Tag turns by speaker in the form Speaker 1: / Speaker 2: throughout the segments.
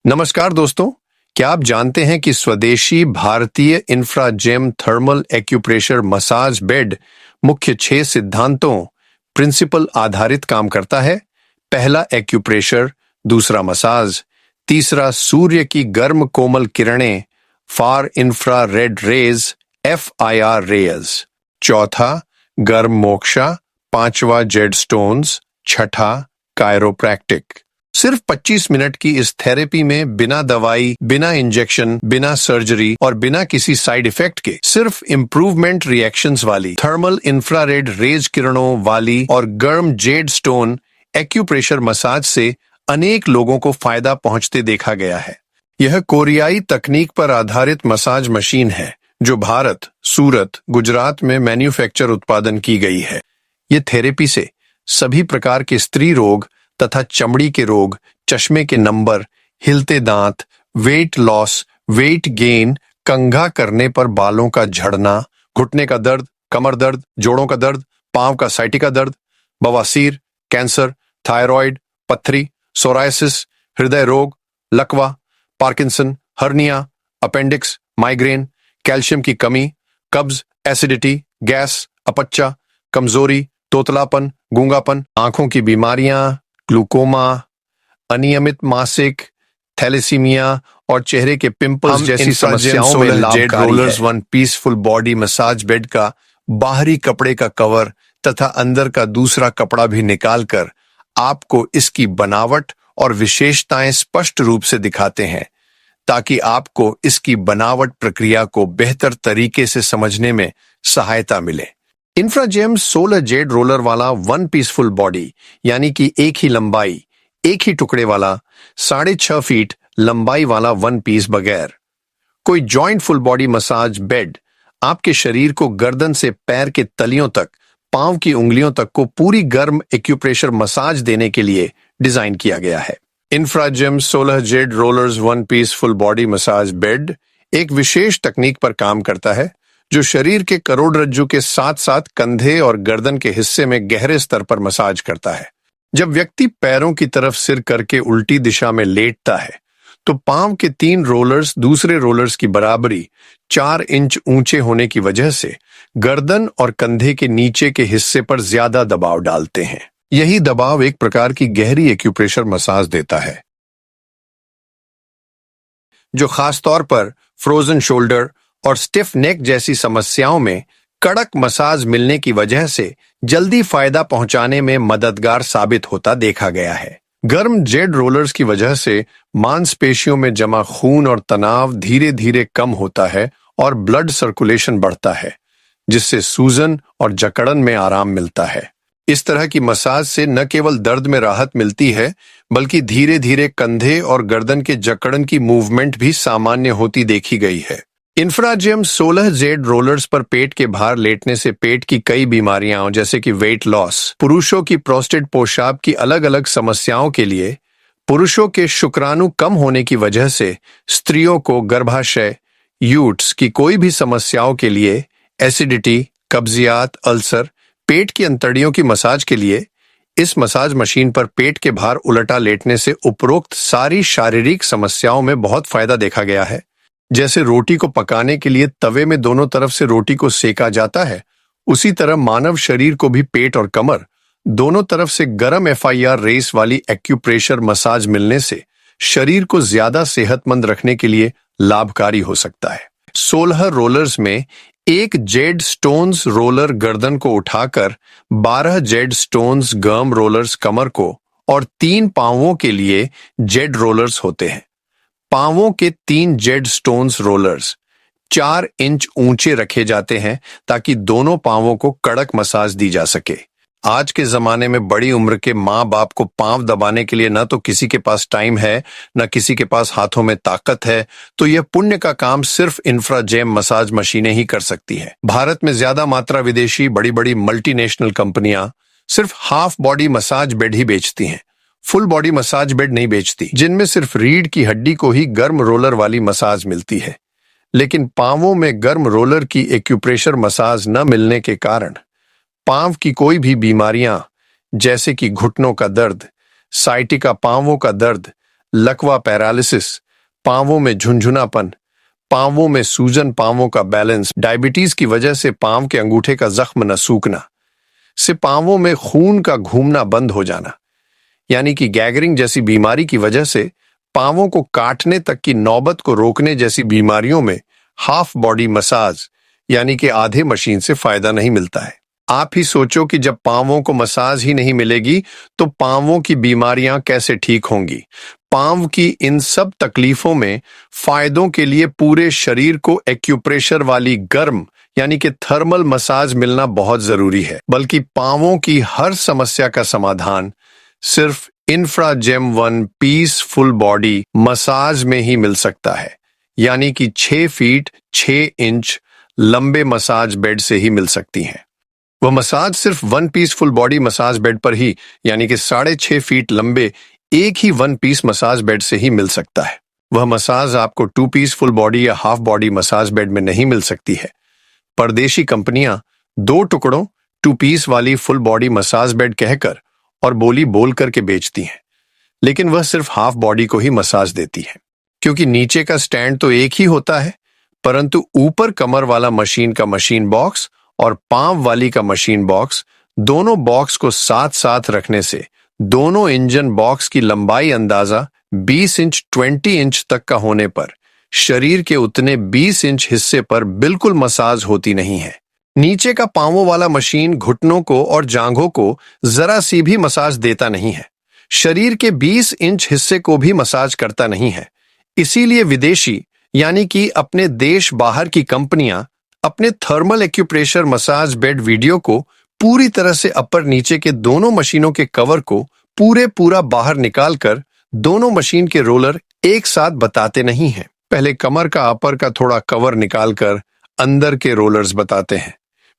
Speaker 1: नमस्कार दोस्तों, क्या आप जानते हैं कि स्वदेशी भारतीय इंफ्राजेम थर्मल एक्यूप्रेशर मसाज बेड मुख्य 6 सिद्धांतों प्रिंसिपल आधारित काम करता है। पहला एक्यूप्रेशर, दूसरा मसाज, तीसरा सूर्य की गर्म कोमल किरणें far infrared rays FIR rays, चौथा गर्म मोक्षा, पांचवा जेड स्टोन्स, छठा कायरोप्रैक्टिक। सिर्फ 25 मिनट की इस थेरेपी में बिना दवाई, बिना इंजेक्शन, बिना सर्जरी और बिना किसी साइड इफेक्ट के सिर्फ इम्प्रूवमेंट रिएक्शंस वाली थर्मल इंफ्रारेड रेज किरणों वाली और गर्म जेड स्टोन एक्यूप्रेशर मसाज से अनेक लोगों को फायदा पहुंचते देखा गया है। यह कोरियाई तकनीक पर आधारित मसाज मशीन है जो भारत, सूरत, गुजरात में मैन्युफैक्चर उत्पादन की गई है। ये थेरेपी से सभी प्रकार के स्त्री रोग तथा चमड़ी के रोग, चश्मे के नंबर, हिलते दांत, वेट लॉस, वेट गेन, कंघा करने पर बालों का झड़ना, घुटने का दर्द, कमर दर्द, जोड़ों का दर्द, पांव का साइटिका दर्द, बवासीर, कैंसर, थायराइड, पथरी, सोरायसिस, हृदय रोग, लकवा, Parkinson, hernia, appendix, migraine, calcium की कमी, कब्ज, एसिडिटी, गैस, अपच्चा, कमजोरी, तोतलापन, गूंगापन, आंखों की बीमारियां, ग्लूकोमा, अनियमित मासिक, थैलेसीमिया और चेहरे के पिंपल्स जैसी समस्याओं में लाभकारी है। One peaceful body massage bed का बाहरी कपड़े का कवर तथा अंदर का दूसरा कपड़ा भी निकालकर आपको इसकी बनावट और विशेषताएं स्पष्ट रूप से दिखाते हैं ताकि आपको इसकी बनावट प्रक्रिया को बेहतर तरीके से समझने में सहायता मिले। इंफ्राजेम 16 जेड रोलर वाला वन पीसफुल बॉडी यानी कि एक ही लंबाई, एक ही टुकड़े वाला 6.5 फीट लंबाई वाला वन पीस बगैर कोई joint full body massage bed आपके शरीर को गर्दन से पैर के तलियों तक, पांव की उंगलियों तक को पूरी गर्म एक्यूप्रेशर मसाज देने के लिए डिजाइन किया गया है। Infragem 16 jade rollers one piece full body massage bed एक विशेष तकनीक पर काम करता है जो शरीर के करोड़रज्जु के साथ साथ कंधे और गर्दन के हिस्से में गहरे स्तर पर मसाज करता है। जब व्यक्ति पैरों की तरफ सिर करके उल्टी दिशा में लेटता है तो पांव के 3 रोलर्स दूसरे रोलर्स की बराबरी 4 इंच ऊंचे होने की वजह से गर्दन और कंधे के नीचे के हिस्से पर ज्यादा दबाव डालते हैं। यही दबाव एक प्रकार की गहरी एक्यूप्रेशर मसाज देता है जो खासतौर पर फ्रोजन शोल्डर और स्टिफ नेक जैसी समस्याओं में कड़क मसाज मिलने की वजह से जल्दी फायदा पहुंचाने में मददगार साबित होता देखा गया है। गर्म जेड रोलर्स की वजह से मांसपेशियों में जमा खून और तनाव धीरे धीरे कम होता है और ब्लड सर्कुलेशन बढ़ता है जिससे सूजन और जकड़न में आराम मिलता है। इस तरह की मसाज से न केवल दर्द में राहत मिलती है बल्कि धीरे धीरे कंधे और गर्दन के जकड़न की मूवमेंट भी सामान्य होती देखी गई है। इंफ्राजेम 16 जेड रोलर्स पर पेट के भार लेटने से पेट की कई बीमारियां जैसे कि वेट लॉस, पुरुषों की प्रोस्टेट पेशाब की अलग अलग समस्याओं के लिए, पुरुषों के शुक्राणु कम होने की वजह से स्त्रियों को गर्भाशय, यूट्स की कोई भी समस्याओं के लिए, एसिडिटी, कब्जियत, अल्सर, पेट की अंतड़ियों की मसाज के लिए इस मसाज मशीन पर पेट के भार उलटा लेटने से उपरोक्त सारी शारीरिक समस्याओं में बहुत फायदा देखा गया है। जैसे रोटी को पकाने के लिए तवे में दोनों तरफ से रोटी को सेका जाता है, उसी तरह मानव शरीर को भी पेट और कमर दोनों तरफ से गर्म FIR रेस वाली एक्यूप्रेशर मसाज मिलने से शरीर को ज्यादा सेहतमंद रखने के लिए लाभकारी हो सकता है। 16 रोलर्स में एक जेड स्टोन्स रोलर गर्दन को उठाकर 12 जेड स्टोन्स गर्म रोलर्स कमर को और 3 पांवों के लिए जेड रोलर्स होते हैं। पांवों के 3 जेड स्टोन्स रोलर्स 4 इंच ऊंचे रखे जाते हैं ताकि दोनों पांवों को कड़क मसाज दी जा सके। आज के जमाने में बड़ी उम्र के माँ बाप को पांव दबाने के लिए न तो किसी के पास टाइम है न किसी के पास हाथों में ताकत है, तो यह पुण्य का काम सिर्फ इंफ्राजेम मसाज मशीनें ही कर सकती हैं। भारत में ज्यादा मात्रा विदेशी बड़ी बड़ी मल्टीनेशनल कंपनियां सिर्फ हाफ बॉडी मसाज बेड ही बेचती हैं, फुल बॉडी मसाज बेड नहीं बेचती, जिनमें सिर्फ रीढ़ की हड्डी को ही गर्म रोलर वाली मसाज मिलती है। लेकिन पांवों में गर्म रोलर की एक्यूप्रेशर मसाज न मिलने के कारण पांव की कोई भी बीमारियां जैसे कि घुटनों का दर्द, साइटिका पांवों का दर्द, लकवा पैरालिसिस, पांवों में झुनझुनापन, पांवों में सूजन, पांवों का बैलेंस, डायबिटीज की वजह से पांव के अंगूठे का जख्म न सूखना, से पांवों में खून का घूमना बंद हो जाना, यानी कि गैगरिंग जैसी बीमारी की वजह से पांवों को काटने तक की नौबत को रोकने जैसी बीमारियों में हाफ बॉडी मसाज यानी कि आधे मशीन से फायदा नहीं मिलता है। आप ही सोचो कि जब पांवों को मसाज ही नहीं मिलेगी तो पांवों की बीमारियां कैसे ठीक होंगी। पांव की इन सब तकलीफों में फायदों के लिए पूरे शरीर को एक्यूप्रेशर वाली गर्म यानी कि थर्मल मसाज मिलना बहुत जरूरी है। बल्कि पांवों की हर समस्या का समाधान सिर्फ Infragem 1 piece full body massage में ही मिल सकता है, यानी कि 6 फीट 6 इंच लंबे मसाज बेड से ही मिल सकती हैं। वह मसाज सिर्फ 1 piece full body massage bed पर ही, यानी कि 6.5 फीट लंबे एक ही 1 पीस मसाज बेड से ही मिल सकता है। वह मसाज आपको 2 पीस फुल बॉडी या हाफ बॉडी मसाज बेड में नहीं मिल सकती है। परदेशी कंपनियां 2 टुकड़ों 2 पीस वाली फुल बॉडी मसाज बेड कहकर और बोली बोल करके बेचती हैं, लेकिन वह सिर्फ हाफ बॉडी को ही मसाज देती है, क्योंकि नीचे का स्टैंड तो एक ही होता है, परंतु ऊपर कमर वाला मशीन का मशीन बॉक्स और पांव वाली का मशीन बॉक्स, दोनों बॉक्स को साथ साथ रखने से दोनों इंजन बॉक्स की लंबाई अंदाजा 20 इंच 20 इंच तक का होने पर शरीर के उतने 20 इंच हिस्से पर बिल्कुल मसाज होती नहीं है। नीचे का पांवों वाला मशीन घुटनों को और जांघों को जरा सी भी मसाज देता नहीं है, शरीर के 20 इंच हिस्से को भी मसाज करता नहीं है। इसीलिए विदेशी यानी कि अपने देश बाहर की कंपनियां अपने thermal acupressure massage bed video को पूरी तरह से अपर नीचे के दोनों मशीनों के कवर को पूरा बाहर निकालकर दोनों मशीन के रोलर एक साथ बताते नहीं हैं। पहले कमर का अपर का थोड़ा कवर निकालकर अंदर के रोलर्स बताते हैं,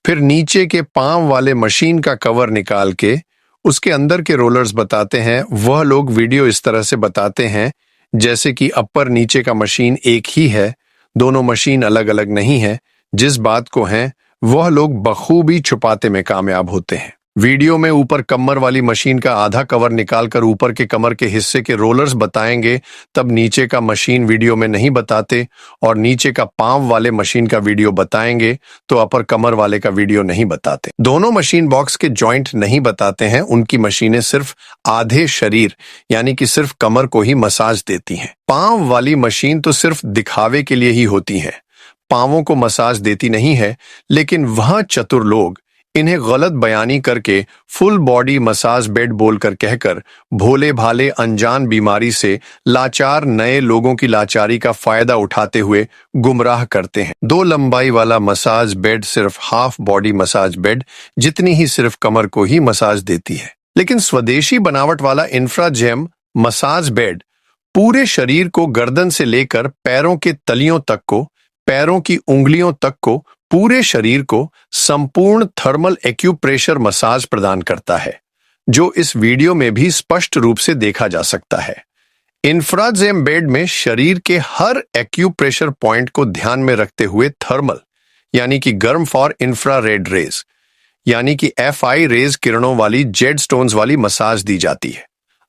Speaker 1: फिर नीचे के पांव वाले मशीन का कवर निकाल के उसके अंदर के रोलर्स बताते हैं। वह लोग वीडियो इस तरह से बताते हैं जैसे कि अपर नीचे का मशीन एक ही है, दोनों मशीन अलग अलग नहीं है। जिस बात को है वह लोग बखूबी छुपाते में कामयाब होते हैं। वीडियो में ऊपर कमर वाली मशीन का आधा कवर निकालकर ऊपर के कमर के हिस्से के रोलर्स बताएंगे, तब नीचे का मशीन वीडियो में नहीं बताते, और नीचे का पांव वाले मशीन का वीडियो बताएंगे तो अपर कमर वाले का वीडियो नहीं बताते। दोनों मशीन बॉक्स के जॉइंट नहीं बताते हैं, उनकी मशीनें सिर्फ आधे शरीर यानी कि सिर्फ कमर को ही मसाज देती हैं। पांव वाली मशीन तो सिर्फ दिखावे के लिए ही होती है, पांवों को मसाज देती नहीं है। लेकिन वह चतुर लोग इन्हें गलत बयानी करके फुल बॉडी मसाज बेड बोलकर कहकर भोले भाले अनजान बीमारी से लाचार नए लोगों की लाचारी का फायदा उठाते हुए गुमराह करते हैं। 2 लंबाई वाला मसाज बेड सिर्फ हाफ बॉडी मसाज बेड जितनी ही सिर्फ कमर को ही मसाज देती है, लेकिन स्वदेशी बनावट वाला इंफ्राजेम मसाज बेड पूरे शरीर को गर्दन से लेकर पैरों के तलियों तक को, पैरों की उंगलियों तक को, पूरे शरीर को संपूर्ण थर्मल एक्यूप्रेशर मसाज प्रदान करता है, जो इस वीडियो में भी स्पष्ट रूप से देखा जा सकता है। इंफ्राजेम बेड में शरीर के हर एक्यूप्रेशर पॉइंट को ध्यान में रखते हुए थर्मल यानी कि गर्म फॉर इंफ्रारेड रेज यानी कि FI रेज किरणों वाली जेड स्टोन्स वाली मसाज दी जाती है।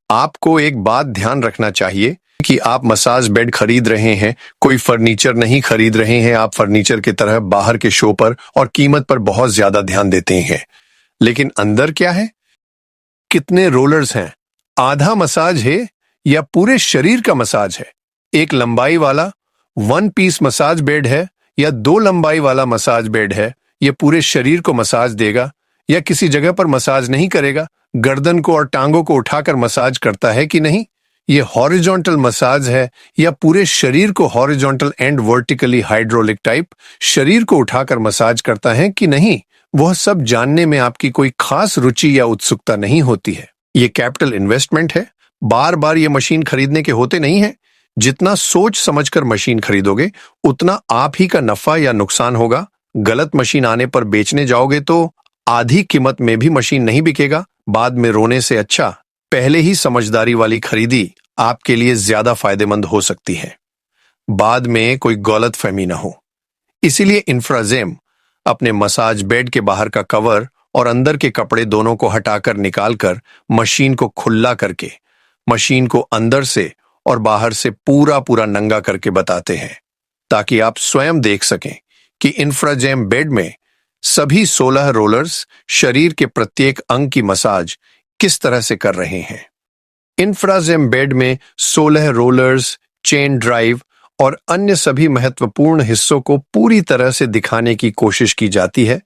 Speaker 1: आपको एक बात ध्यान रखना चाहिए कि आप मसाज बेड खरीद रहे हैं, कोई फर्नीचर नहीं खरीद रहे हैं। आप फर्नीचर की तरह बाहर के शो पर और कीमत पर बहुत ज्यादा ध्यान देते हैं, लेकिन अंदर क्या है, कितने रोलर्स हैं, आधा मसाज है या पूरे शरीर का मसाज है, एक लंबाई वाला 1 पीस मसाज बेड है या 2 लंबाई वाला मसाज बेड है, यह पूरे शरीर को मसाज देगा या किसी जगह पर मसाज नहीं करेगा, गर्दन को और टांगों को उठाकर मसाज करता है कि नहीं, ये हॉरिजॉन्टल मसाज है या पूरे शरीर को horizontal and vertically hydraulic type शरीर को उठाकर मसाज करता है कि नहीं, वह सब जानने में आपकी कोई खास रुचि या उत्सुकता नहीं होती है। ये कैपिटल इन्वेस्टमेंट है, बार बार ये मशीन खरीदने के होते नहीं है। जितना सोच समझकर मशीन खरीदोगे उतना आप ही का नफा या नुकसान होगा। गलत मशीन आने पर बेचने जाओगे तो आधी कीमत में भी मशीन नहीं बिकेगा, बाद में रोने से अच्छा पहले ही समझदारी वाली खरीदी आपके लिए ज्यादा फायदेमंद हो सकती है, बाद में कोई गलत फहमी न हो। इसीलिए इंफ्राजेम अपने मसाज बेड के बाहर का कवर और अंदर के कपड़े दोनों को हटाकर निकालकर मशीन को खुला करके मशीन को अंदर से और बाहर से पूरा पूरा नंगा करके बताते हैं, ताकि आप स्वयं देख सकें कि इंफ्राजेम बेड में सभी 16 रोलर्स शरीर के प्रत्येक अंग की मसाज किस तरह से कर रहे हैं। इंफ्राजेम बेड में 16 रोलर्स, चेन ड्राइव और अन्य सभी महत्वपूर्ण हिस्सों को पूरी तरह से दिखाने की कोशिश की जाती है।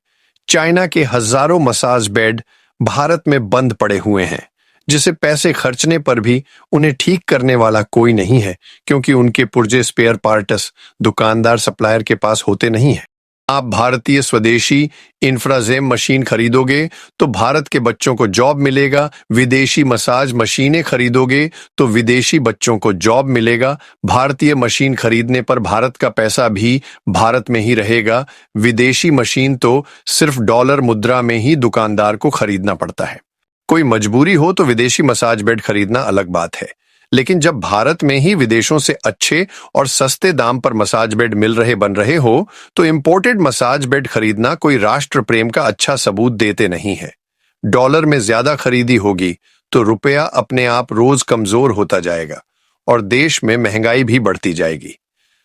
Speaker 1: चाइना के हजारों मसाज बेड भारत में बंद पड़े हुए हैं, जिसे पैसे खर्चने पर भी उन्हें ठीक करने वाला कोई नहीं है, क्योंकि उनके पुर्जे स्पेयर पार्ट्स दुकानदार सप्लायर के पास होते नहीं हैं। आप भारतीय स्वदेशी इंफ्राजेम मशीन खरीदोगे तो भारत के बच्चों को जॉब मिलेगा, विदेशी मसाज मशीनें खरीदोगे तो विदेशी बच्चों को जॉब मिलेगा। भारतीय मशीन खरीदने पर भारत का पैसा भी भारत में ही रहेगा। विदेशी मशीन तो सिर्फ डॉलर मुद्रा में ही दुकानदार को खरीदना पड़ता है। कोई मजबूरी हो तो विदेशी मसाज बेड खरीदना अलग बात है, लेकिन जब भारत में ही विदेशों से अच्छे और सस्ते दाम पर मसाज बेड बन रहे हो, तो इंपोर्टेड मसाज बेड खरीदना कोई राष्ट्र प्रेम का अच्छा सबूत देते नहीं है। डॉलर में ज्यादा खरीदी होगी तो रुपया अपने आप रोज कमजोर होता जाएगा और देश में महंगाई भी बढ़ती जाएगी।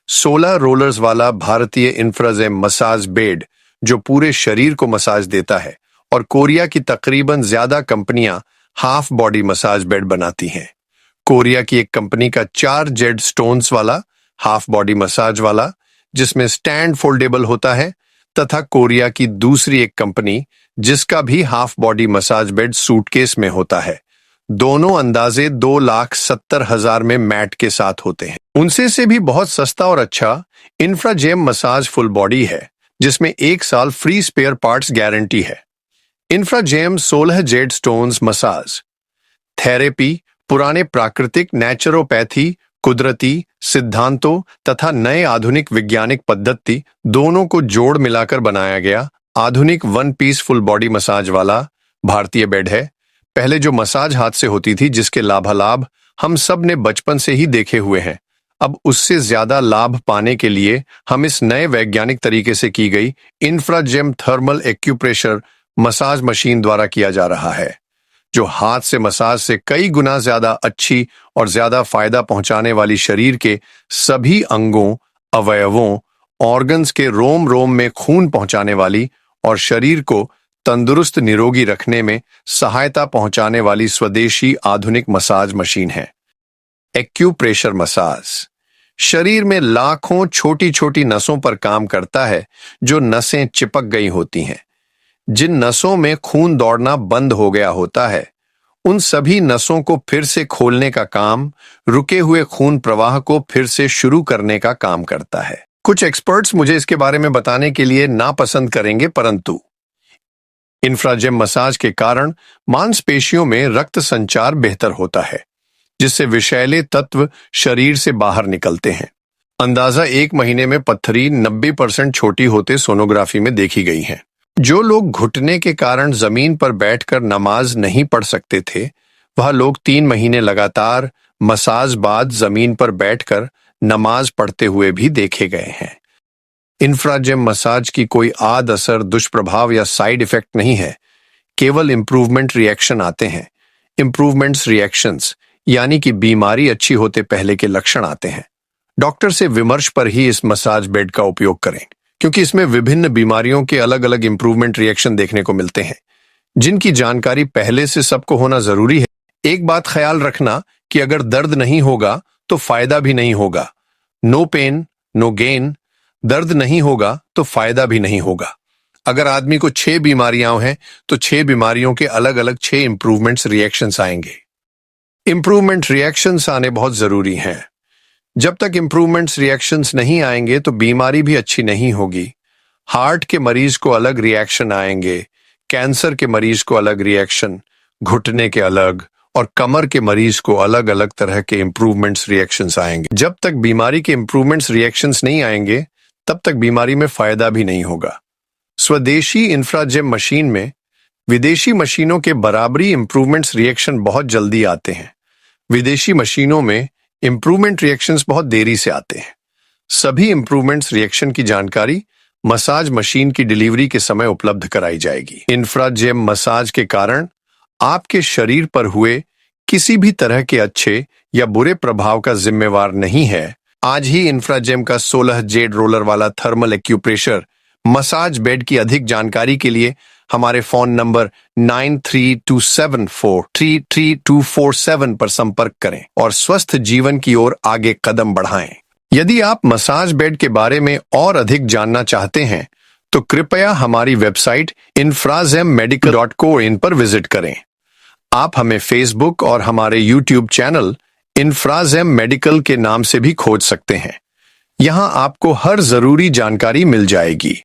Speaker 1: 16 रोलर्स वाला भारतीय इंफ्राजेम मसाज बेड जो पूरे शरीर को मसाज देता है, और कोरिया की तकरीबन ज्यादा कंपनियां हाफ बॉडी मसाज बेड बनाती हैं। कोरिया की एक कंपनी का 4 जेड स्टोन्स वाला हाफ बॉडी मसाज वाला, जिसमें स्टैंड फोल्डेबल होता है, तथा कोरिया की दूसरी एक कंपनी जिसका भी half body massage bed suitcase में होता है। दोनों अंदाजे 2,70,000 में मैट के साथ होते हैं। उनसे से भी बहुत सस्ता और अच्छा इंफ्राजेम मसाज फुल बॉडी है, जिसमें 1 साल फ्री स्पेयर पार्ट्स गारंटी है। Infragem 16 Z stones massage therapy पुराने प्राकृतिक नेचुरोपैथी, कुदरती सिद्धांतों तथा नए आधुनिक वैज्ञानिक पद्धति दोनों को जोड़ मिलाकर बनाया गया आधुनिक 1 पीस फुल बॉडी मसाज वाला भारतीय बेड है। पहले जो मसाज हाथ से होती थी, जिसके लाभालाभ हम सब ने बचपन से ही देखे हुए हैं, अब उससे ज्यादा लाभ पाने के लिए हम इस नए वैज्ञानिक तरीके से की गई इंफ्राजेम थर्मल एक्यूप्रेशर मसाज मशीन द्वारा किया जा रहा है, जो हाथ से मसाज से कई गुना ज्यादा अच्छी और ज्यादा फायदा पहुंचाने वाली शरीर के सभी अंगों, अवयवों, ऑर्गन्स के रोम रोम में खून पहुंचाने वाली और शरीर को तंदुरुस्त निरोगी रखने में सहायता पहुंचाने वाली स्वदेशी आधुनिक मसाज मशीन है। एक्यूप्रेशर मसाज शरीर में लाखों छोटी छोटी नसों पर काम करता है, जो नसें चिपक गई होती हैं। जिन नसों में खून दौड़ना बंद हो गया होता है, उन सभी नसों को फिर से खोलने का काम, रुके हुए खून प्रवाह को फिर से शुरू करने का काम करता है। कुछ एक्सपर्ट्स मुझे इसके बारे में बताने के लिए नापसंद करेंगे, परंतु इंफ्राजेम मसाज के कारण मांसपेशियों में रक्त संचार बेहतर होता है, जिससे विषैले तत्व शरीर से बाहर निकलते हैं। अंदाजा 1 महीने में पत्थरी 90% छोटी होते सोनोग्राफी में देखी गई है। जो लोग घुटने के कारण जमीन पर बैठकर नमाज नहीं पढ़ सकते थे, वह लोग 3 महीने लगातार मसाज बाद जमीन पर बैठकर नमाज पढ़ते हुए भी देखे गए हैं। इंफ्राजेम मसाज की कोई आद असर, दुष्प्रभाव या साइड इफेक्ट नहीं है, केवल इंप्रूवमेंट रिएक्शन आते हैं। इंप्रूवमेंट्स रिएक्शंस यानी कि बीमारी अच्छी होते पहले के लक्षण आते हैं। डॉक्टर से विमर्श पर ही इस मसाज बेड का उपयोग करें, क्योंकि इसमें विभिन्न बीमारियों के अलग अलग इंप्रूवमेंट रिएक्शन देखने को मिलते हैं, जिनकी जानकारी पहले से सबको होना जरूरी है। एक बात ख्याल रखना कि अगर दर्द नहीं होगा तो फायदा भी नहीं होगा। No pain no gain. दर्द नहीं होगा तो फायदा भी नहीं होगा। अगर आदमी को 6 बीमारियां हैं तो 6 बीमारियों के अलग अलग 6 इंप्रूवमेंट्स रिएक्शंस आएंगे। इंप्रूवमेंट रिएक्शंस आने बहुत जरूरी हैं। जब तक इंप्रूवमेंट्स रिएक्शंस नहीं आएंगे तो बीमारी भी अच्छी नहीं होगी। हार्ट के मरीज को अलग रिएक्शन आएंगे, कैंसर के मरीज को अलग रिएक्शन, घुटने के अलग और कमर के मरीज को अलग अलग तरह के इंप्रूवमेंट्स रिएक्शंस आएंगे। जब तक बीमारी के इंप्रूवमेंट्स रिएक्शंस नहीं आएंगे, तब तक बीमारी में फायदा भी नहीं होगा। स्वदेशी इंफ्राजेम मशीन में विदेशी मशीनों के बराबरी इंप्रूवमेंट्स रिएक्शन बहुत जल्दी आते हैं। विदेशी मशीनों में इंप्रूवमेंट रिएक्शंस बहुत देरी से आते हैं। सभी इंप्रूवमेंट्स रिएक्शन की जानकारी मसाज मशीन की डिलीवरी के समय उपलब्ध कराई जाएगी। इंफ्राजेम मसाज के कारण आपके शरीर पर हुए किसी भी तरह के अच्छे या बुरे प्रभाव का जिम्मेवार नहीं है। आज ही इंफ्राजेम का 16 जेड रोलर वाला थर्मल एक्यूप्रेशर मसाज बेड की अधिक जानकारी के लिए हमारे फोन नंबर 9327433247 पर संपर्क करें और स्वस्थ जीवन की ओर आगे कदम बढ़ाएं। यदि आप मसाज बेड के बारे में और अधिक जानना चाहते हैं तो कृपया हमारी वेबसाइट infrazemmedical.co.in पर विजिट करें। आप हमें फेसबुक और हमारे यूट्यूब चैनल इन्फ्राजेम मेडिकल के नाम से भी खोज सकते हैं। यहां आपको हर जरूरी जानकारी मिल जाएगी।